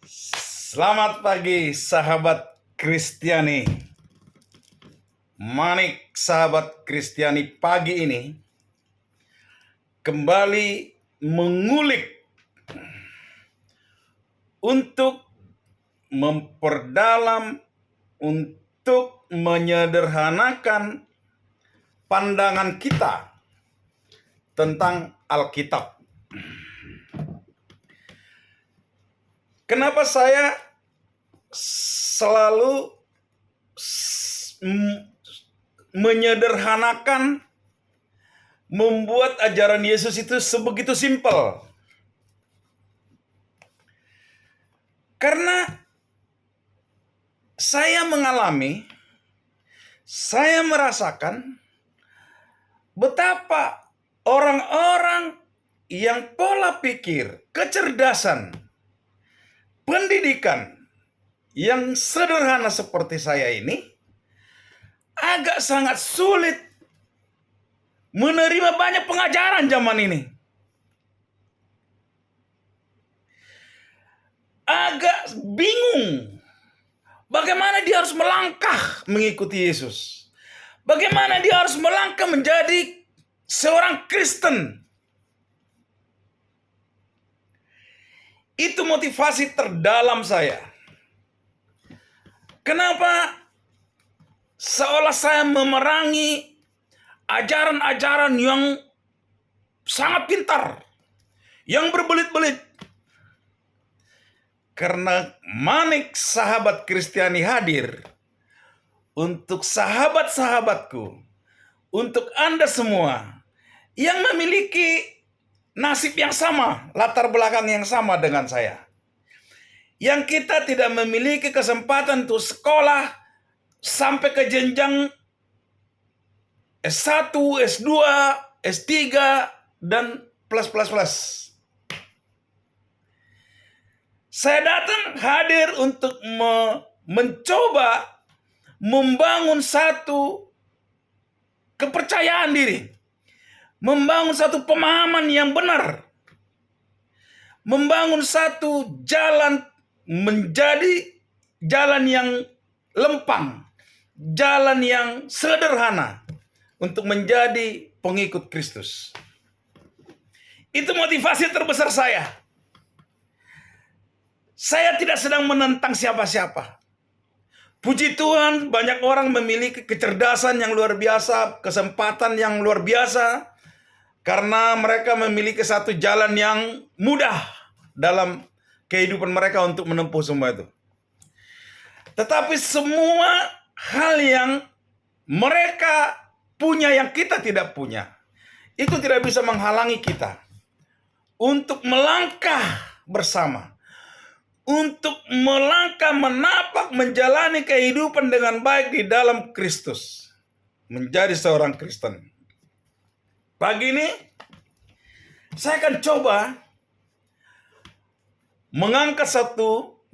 Selamat pagi sahabat Kristiani. Manik sahabat Kristiani pagi ini kembali mengulik untuk memperdalam, untuk menyederhanakan pandangan kita tentang Alkitab. Kenapa saya selalu menyederhanakan, membuat ajaran Yesus itu sebegitu simpel? Karena saya mengalami, saya merasakan betapa orang-orang yang pola pikir, kecerdasan, pendidikan yang sederhana seperti saya ini agak sangat sulit menerima banyak pengajaran zaman ini. Agak bingung bagaimana dia harus melangkah mengikuti Yesus. Bagaimana dia harus melangkah menjadi seorang Kristen. Itu motivasi terdalam saya. Kenapa seolah saya memerangi ajaran-ajaran yang sangat pintar, yang berbelit-belit? Karena Manik sahabat Kristiani hadir untuk sahabat-sahabatku, untuk Anda semua yang memiliki nasib yang sama, latar belakang yang sama dengan saya. Yang kita tidak memiliki kesempatan untuk sekolah sampai ke jenjang S1, S2, S3, dan plus. Saya datang hadir untuk mencoba membangun satu kepercayaan diri. Membangun satu pemahaman yang benar. Membangun satu jalan menjadi jalan yang lempang. Jalan yang sederhana untuk menjadi pengikut Kristus. Itu motivasi terbesar saya. Saya tidak sedang menentang siapa-siapa. Puji Tuhan, banyak orang memiliki kecerdasan yang luar biasa, kesempatan yang luar biasa, karena mereka memiliki satu jalan yang mudah dalam kehidupan mereka untuk menempuh semua itu. Tetapi semua hal yang mereka punya yang kita tidak punya, itu tidak bisa menghalangi kita untuk melangkah bersama. Untuk melangkah, menapak, menjalani kehidupan dengan baik di dalam Kristus. Menjadi seorang Kristen. Pagi ini, saya akan coba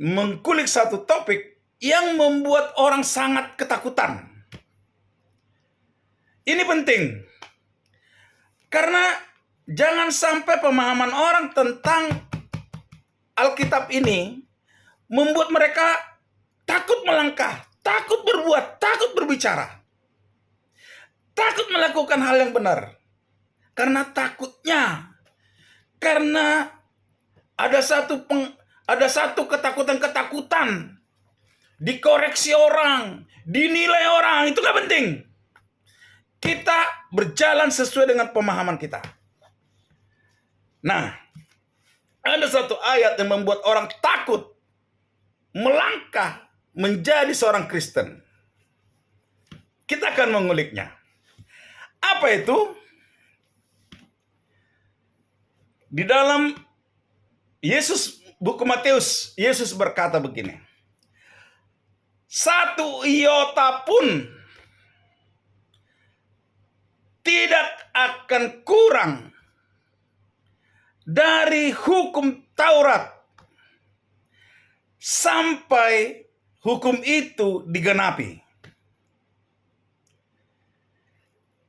mengkulik satu topik yang membuat orang sangat ketakutan. Ini penting. Karena jangan sampai pemahaman orang tentang Alkitab ini membuat mereka takut melangkah, takut berbuat, takut berbicara, takut melakukan hal yang benar. Karena takutnya, karena ada satu ketakutan, dikoreksi orang, dinilai orang, itu gak penting. Kita berjalan sesuai dengan pemahaman kita. Nah, ada satu ayat yang membuat orang takut melangkah menjadi seorang Kristen. Kita akan menguliknya. Apa itu? Di dalam buku Matius, Yesus berkata begini. 1 iota pun tidak akan kurang dari hukum Taurat sampai hukum itu digenapi.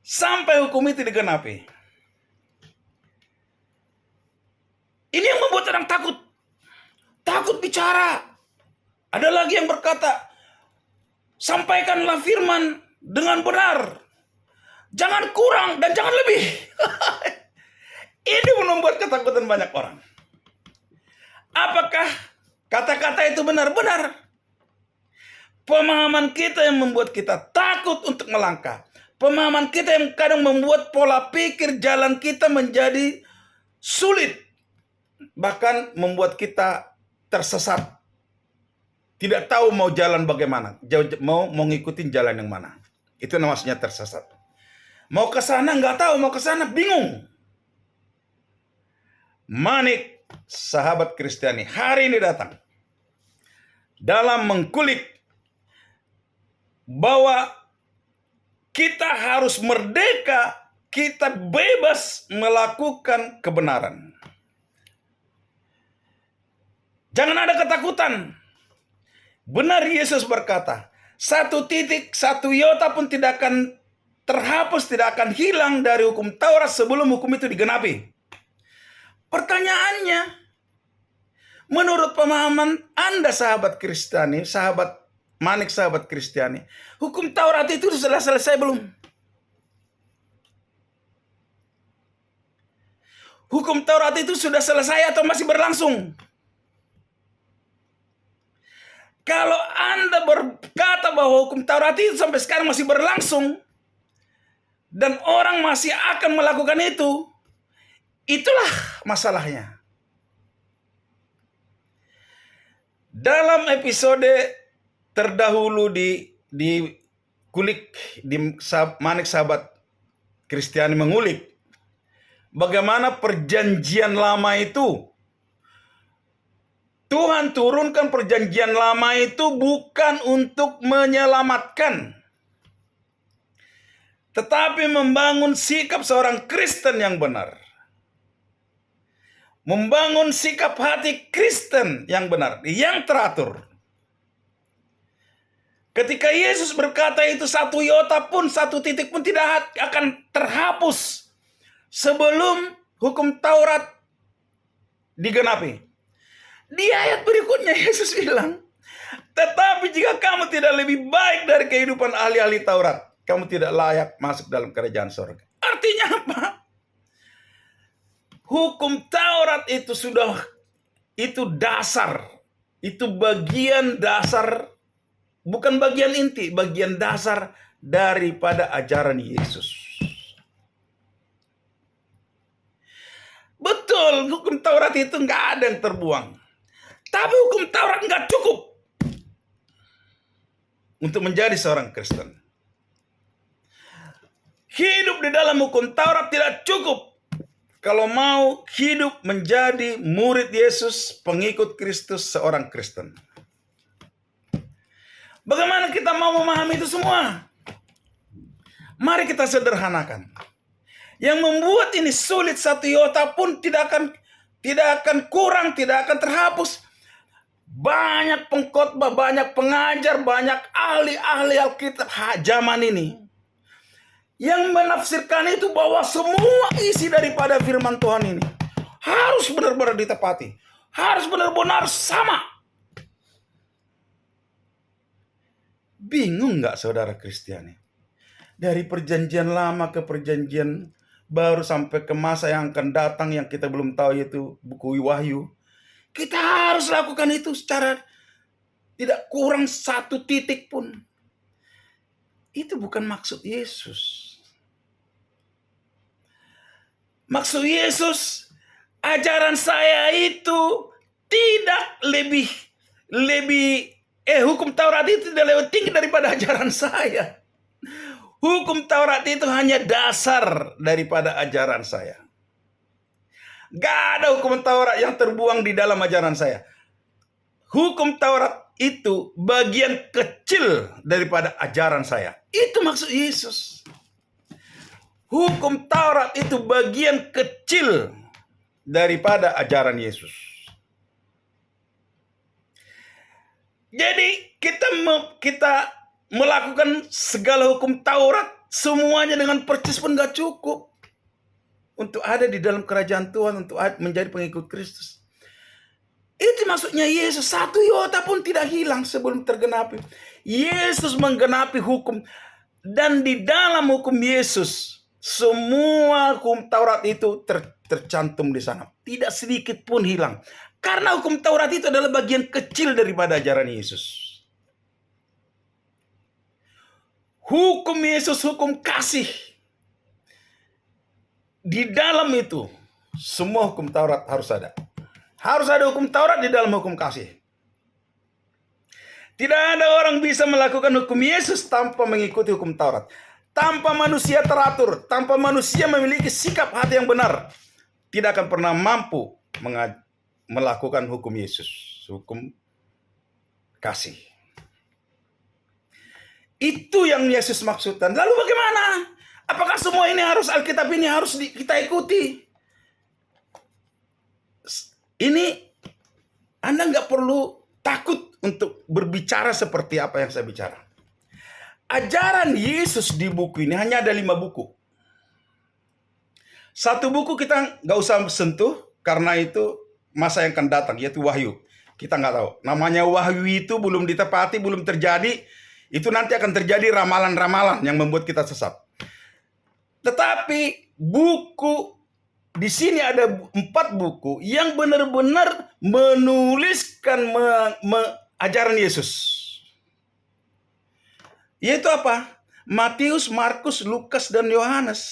Sampai hukum itu digenapi. Ini yang membuat orang takut. takut bicara. Ada lagi yang berkata, sampaikanlah firman dengan benar. Jangan kurang dan jangan lebih. Ini membuat ketakutan banyak orang. Apakah kata-kata itu benar-benar? Pemahaman kita yang membuat kita takut untuk melangkah. Pemahaman kita yang kadang membuat pola pikir jalan kita menjadi sulit. Bahkan membuat kita tersesat. Tidak tahu mau jalan bagaimana. Mau ngikutin jalan yang mana. Itu namanya tersesat. Mau ke sana nggak tahu, mau ke sana bingung. Manik, sahabat Kristiani, hari ini datang dalam mengkulik bahwa kita harus merdeka, kita bebas melakukan kebenaran. Jangan ada ketakutan. Benar Yesus berkata, 1 titik, 1 iota pun tidak akan terhapus, tidak akan hilang dari hukum Taurat sebelum hukum itu digenapi. Pertanyaannya, menurut pemahaman Anda sahabat Kristiani, sahabat Manik, sahabat Kristiani, hukum Taurat itu sudah selesai belum? Hukum Taurat itu sudah selesai atau masih berlangsung? Kalau Anda berkata bahwa hukum Taurat itu sampai sekarang masih berlangsung dan orang masih akan melakukan itu, itulah masalahnya. Dalam episode terdahulu di kulik di Manik sahabat Kristiani mengulik bagaimana perjanjian lama itu. Tuhan turunkan perjanjian lama itu bukan untuk menyelamatkan, tetapi membangun sikap seorang Kristen yang benar. Membangun sikap hati Kristen yang benar, yang teratur. Ketika Yesus berkata itu 1 iota pun, 1 titik pun tidak akan terhapus sebelum hukum Taurat digenapi. Di ayat berikutnya Yesus bilang, tetapi jika kamu tidak lebih baik dari kehidupan ahli-ahli Taurat, kamu tidak layak masuk dalam kerajaan surga. Artinya apa? Hukum Taurat itu dasar. Itu bagian dasar, bukan bagian inti, bagian dasar daripada ajaran Yesus. Betul, hukum Taurat itu nggak ada yang terbuang. Tapi hukum Taurat nggak cukup untuk menjadi seorang Kristen. Hidup di dalam hukum Taurat tidak cukup kalau mau hidup menjadi murid Yesus, pengikut Kristus, seorang Kristen. Bagaimana kita mau memahami itu semua? Mari kita sederhanakan. Yang membuat ini sulit 1 iota pun tidak akan kurang, tidak akan terhapus. Banyak pengkhotbah, banyak pengajar, banyak ahli-ahli Alkitab zaman ini yang menafsirkan itu bahwa semua isi daripada firman Tuhan ini harus benar-benar ditepati, harus benar-benar sama. Bingung nggak saudara Kristiani? Dari perjanjian lama ke perjanjian baru sampai ke masa yang akan datang yang kita belum tahu, yaitu buku Wahyu. Kita harus lakukan itu secara tidak kurang 1 titik pun. Itu bukan maksud Yesus. Maksud Yesus, ajaran saya itu tidak hukum Taurat itu tidak lebih tinggi daripada ajaran saya. Hukum Taurat itu hanya dasar daripada ajaran saya. Gak ada hukum Taurat yang terbuang di dalam ajaran saya. Hukum Taurat itu bagian kecil daripada ajaran saya. Itu maksud Yesus. Hukum Taurat itu bagian kecil daripada ajaran Yesus. Jadi kita melakukan segala hukum Taurat semuanya dengan percis pun gak cukup untuk ada di dalam kerajaan Tuhan, untuk menjadi pengikut Kristus. Itu itu maksudnya Yesus. Satu iota pun tidak hilang sebelum tergenapi. Yesus menggenapi hukum. Dan di dalam hukum Yesus, semua hukum Taurat itu tercantum di sana. Tidak sedikit pun hilang. Karena hukum Taurat itu adalah bagian kecil daripada ajaran Yesus. Hukum Yesus, hukum kasih. Di dalam itu, semua hukum Taurat harus ada. Harus ada hukum Taurat di dalam hukum kasih. Tidak ada orang bisa melakukan hukum Yesus tanpa mengikuti hukum Taurat. Tanpa manusia teratur, tanpa manusia memiliki sikap hati yang benar, tidak akan pernah mampu melakukan hukum Yesus, hukum kasih. Itu yang Yesus maksudkan. Lalu bagaimana? Apakah semua ini harus Alkitab ini harus kita ikuti? Ini Anda nggak perlu takut untuk berbicara seperti apa yang saya bicara. Ajaran Yesus di buku ini hanya ada 5 buku. Satu buku kita nggak usah sentuh karena itu masa yang akan datang, yaitu Wahyu. Kita nggak tahu. Namanya Wahyu itu belum ditepati, belum terjadi. Itu nanti akan terjadi ramalan-ramalan yang membuat kita sesat. Tetapi buku di sini ada 4 buku yang benar-benar menuliskan ajaran Yesus. Yaitu apa? Matius, Markus, Lukas, dan Yohanes.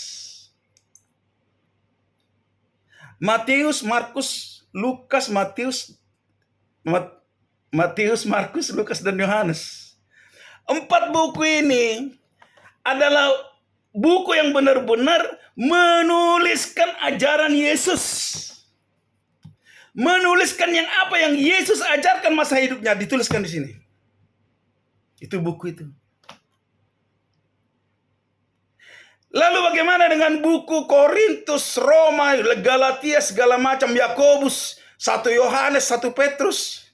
Matius, Markus, Lukas, Matius, Markus, Lukas, dan Yohanes. 4 buku ini adalah buku yang benar-benar menuliskan ajaran Yesus. Menuliskan yang apa yang Yesus ajarkan masa hidupnya dituliskan di sini. Itu buku itu. Lalu bagaimana dengan buku Korintus, Roma, Galatia, segala macam, Yakobus, 1 Yohanes, 1 Petrus?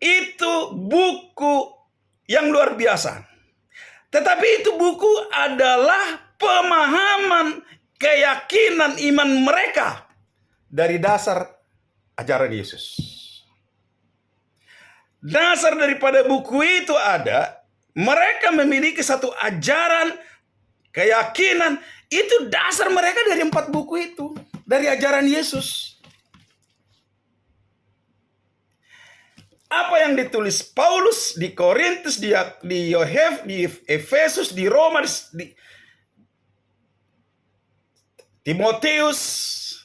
Itu buku yang luar biasa. Tetapi itu buku adalah pemahaman, keyakinan iman mereka dari dasar ajaran Yesus. Dasar daripada buku itu ada, mereka memiliki satu ajaran, keyakinan, itu dasar mereka dari 4 buku itu, dari ajaran Yesus. Apa yang ditulis Paulus di Korintus, di Efesus, di Roma, di Timotius,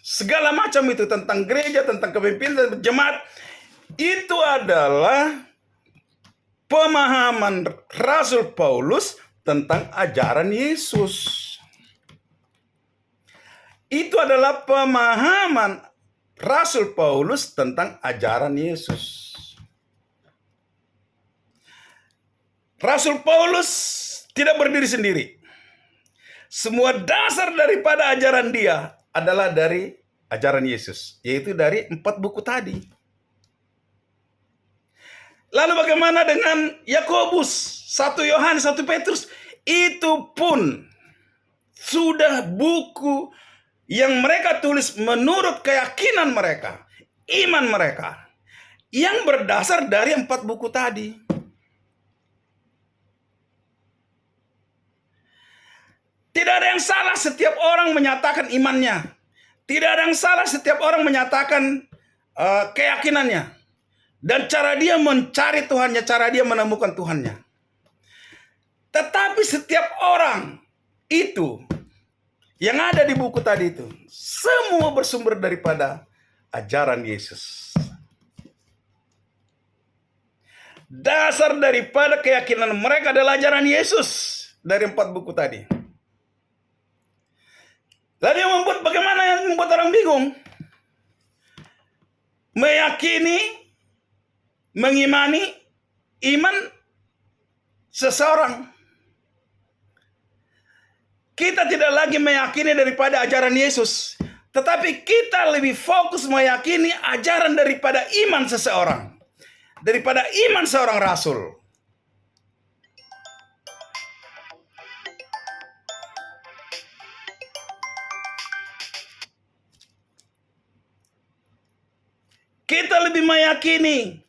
segala macam itu tentang gereja, tentang kepemimpinan, jemaat, itu adalah pemahaman Rasul Paulus tentang ajaran Yesus. Itu adalah pemahaman Rasul Paulus tentang ajaran Yesus. Rasul Paulus tidak berdiri sendiri. Semua dasar daripada ajaran dia adalah dari ajaran Yesus, yaitu dari 4 buku tadi. Lalu bagaimana dengan Yakobus, 1 Yohanes, 1 Petrus? Itu pun sudah buku yang mereka tulis menurut keyakinan mereka, iman mereka, yang berdasar dari 4 buku tadi. Tidak ada yang salah setiap orang menyatakan imannya. Tidak ada yang salah setiap orang menyatakan keyakinannya. Dan cara dia mencari Tuhannya, cara dia menemukan Tuhannya. Tetapi setiap orang itu yang ada di buku tadi itu, semua bersumber daripada ajaran Yesus. Dasar daripada keyakinan mereka adalah ajaran Yesus dari 4 buku tadi. Lalu yang membuat bagaimana yang membuat orang bingung? Meyakini, mengimani iman seseorang. Kita tidak lagi meyakini daripada ajaran Yesus, tetapi kita lebih fokus meyakini ajaran daripada iman seseorang, daripada iman seorang rasul. kita lebih meyakini,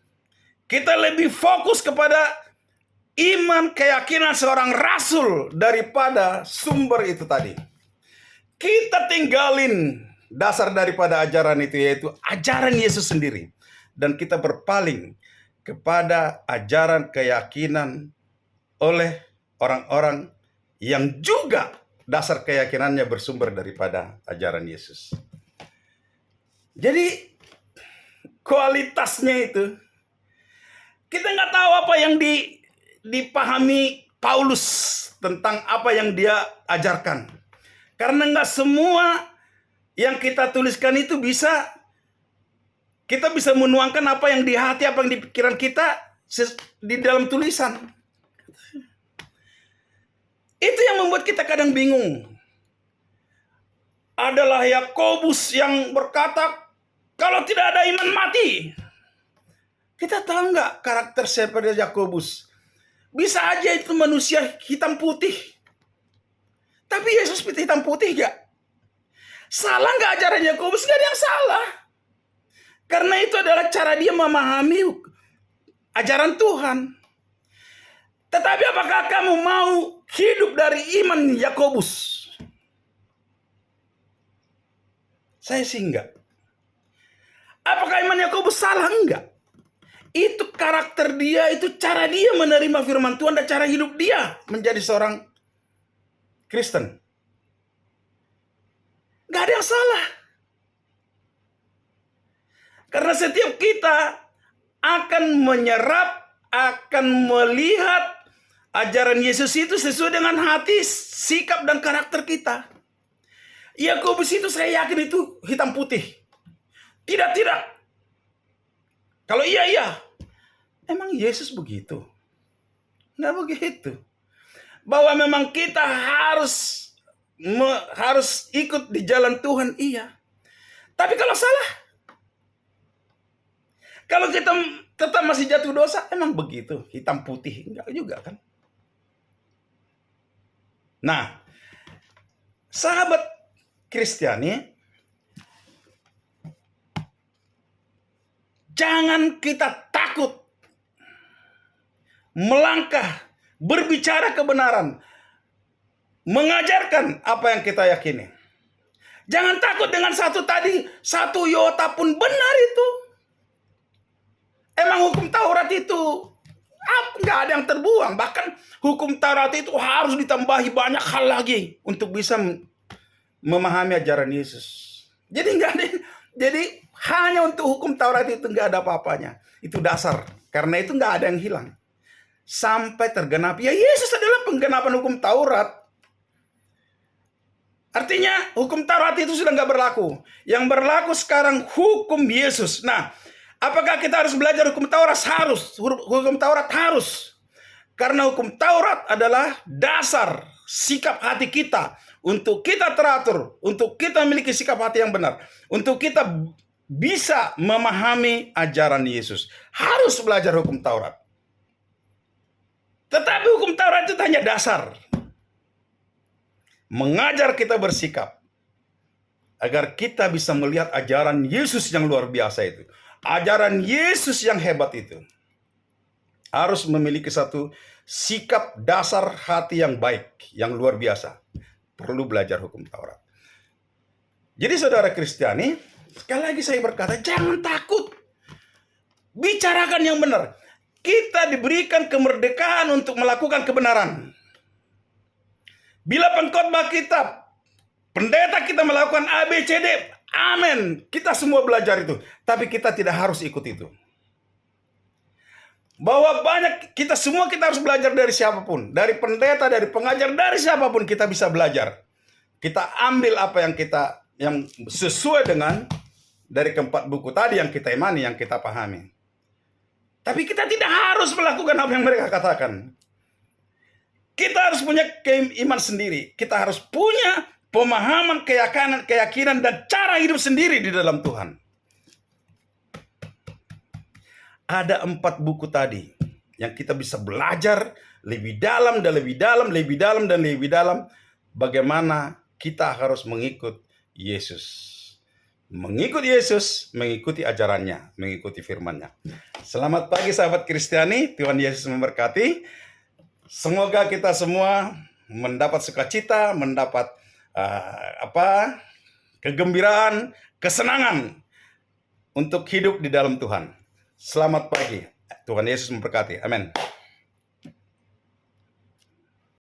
kita lebih fokus kepada iman, keyakinan seorang rasul daripada sumber itu tadi. Kita tinggalin dasar daripada ajaran itu, yaitu ajaran Yesus sendiri. Dan kita berpaling kepada ajaran keyakinan oleh orang-orang yang juga dasar keyakinannya bersumber daripada ajaran Yesus. Jadi kualitasnya itu, kita nggak tahu apa yang dipahami Paulus tentang apa yang dia ajarkan. Karena nggak semua yang kita tuliskan itu kita bisa menuangkan apa yang di hati, apa yang di pikiran kita di dalam tulisan. Itu yang membuat kita kadang bingung. Adalah Yakobus yang berkata, kalau tidak ada iman mati. Kita tahu nggak karakter seperti Yakobus? Bisa aja itu manusia hitam putih. Tapi Yesus hitam putih nggak? Salah nggak ajaran Yakobus? Nggak ada yang salah. Karena itu adalah cara dia memahami ajaran Tuhan. Tetapi apakah kamu mau hidup dari iman Yakobus? Saya sih enggak. Apakah iman Yakobus salah? Enggak. Itu karakter dia, itu cara dia menerima firman Tuhan dan cara hidup dia menjadi seorang Kristen. Enggak ada yang salah. Karena setiap kita akan menyerap, akan melihat ajaran Yesus itu sesuai dengan hati, sikap, dan karakter kita. Yakobus itu saya yakin itu hitam putih. Tidak. Kalau iya. Emang Yesus begitu? Nggak begitu. Bahwa memang kita harus ikut di jalan Tuhan, iya. Tapi kalau salah, kalau kita tetap masih jatuh dosa, emang begitu? Hitam putih? Enggak juga kan? Nah, sahabat Kristiani, jangan kita takut melangkah, berbicara kebenaran, mengajarkan apa yang kita yakini. Jangan takut dengan satu iota pun benar itu. Emang hukum Taurat itu nggak ada yang terbuang. Bahkan hukum Taurat itu harus ditambahi banyak hal lagi untuk bisa memahami ajaran Yesus. Jadi hanya untuk hukum Taurat itu nggak ada apa-apanya. Itu dasar. Karena itu nggak ada yang hilang. Sampai tergenapi. Ya Yesus adalah penggenapan hukum Taurat. Artinya hukum Taurat itu sudah nggak berlaku. Yang berlaku sekarang hukum Yesus. Nah, apakah kita harus belajar hukum Taurat? Harus. Hukum Taurat harus. Karena hukum Taurat adalah dasar sikap hati kita. Untuk kita teratur. Untuk kita memiliki sikap hati yang benar. Untuk kita bisa memahami ajaran Yesus. Harus belajar hukum Taurat. Tetapi hukum Taurat itu hanya dasar. Mengajar kita bersikap. Agar kita bisa melihat ajaran Yesus yang luar biasa itu. Ajaran Yesus yang hebat itu. Harus memiliki satu sikap dasar hati yang baik. Yang luar biasa. Perlu belajar hukum Taurat. Jadi saudara Kristiani, sekali lagi saya berkata, jangan takut. Bicarakan yang benar. Kita diberikan kemerdekaan untuk melakukan kebenaran. Bila pengkhotbah kita, pendeta kita melakukan ABCD, amin. Kita semua belajar itu. Tapi kita tidak harus ikut itu. Bahwa kita harus belajar dari siapapun. Dari pendeta, dari pengajar, dari siapapun kita bisa belajar. Kita ambil apa yang sesuai dengan dari keempat buku tadi yang kita imani, yang kita pahami. Tapi kita tidak harus melakukan apa yang mereka katakan. Kita harus punya iman sendiri. Kita harus punya pemahaman, keyakinan, dan cara hidup sendiri di dalam Tuhan. Ada 4 buku tadi yang kita bisa belajar lebih dalam dan lebih dalam, lebih dalam dan lebih dalam. Bagaimana kita harus mengikut Yesus. mengikuti Yesus, mengikuti ajarannya, mengikuti firman-Nya. Selamat pagi sahabat Kristiani, Tuhan Yesus memberkati. Semoga kita semua mendapat sukacita, mendapat kegembiraan, kesenangan untuk hidup di dalam Tuhan. Selamat pagi. Tuhan Yesus memberkati. Amin.